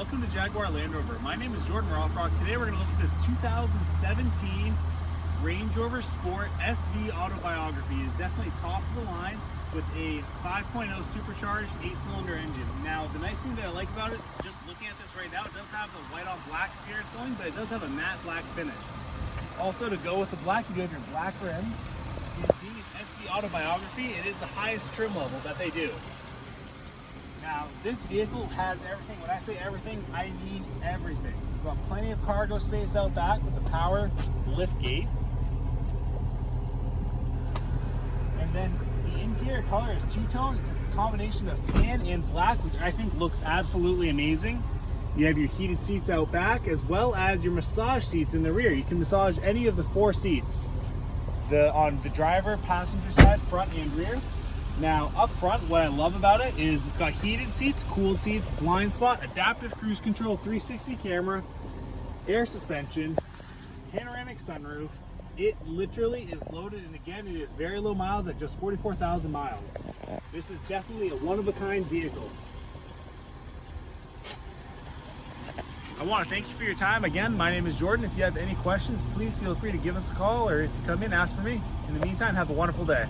welcome to Jaguar Land Rover. My name is Jordan Rothrock. Today we're going to look at this 2017 Range Rover Sport SV Autobiography. It is definitely top of the line with a 5.0 supercharged 8-cylinder engine. Now, the nice thing that I like about it, just looking at this right now, it does have the white on black appearance going, but it does have a matte black finish. Also, to go with the black, you do have your black rim. Being an SV Autobiography, it is the highest trim level that they do. Now, this vehicle has everything. When I say everything, I mean everything. You've got plenty of cargo space out back with the power lift gate. And then the interior color is two-tone. It's a combination of tan and black, which I think looks absolutely amazing. You have your heated seats out back, as well as your massage seats in the rear. You can massage any of the 4 seats. On the driver, passenger side, front and rear. Now, up front, what I love about it is it's got heated seats, cooled seats, blind spot, adaptive cruise control, 360 camera, air suspension, panoramic sunroof. It literally is loaded, and again, it is very low miles at just 44,000 miles. This is definitely a one-of-a-kind vehicle. I want to thank you for your time. Again, my name is Jordan. If you have any questions, please feel free to give us a call, or if you come in, ask for me. In the meantime, have a wonderful day.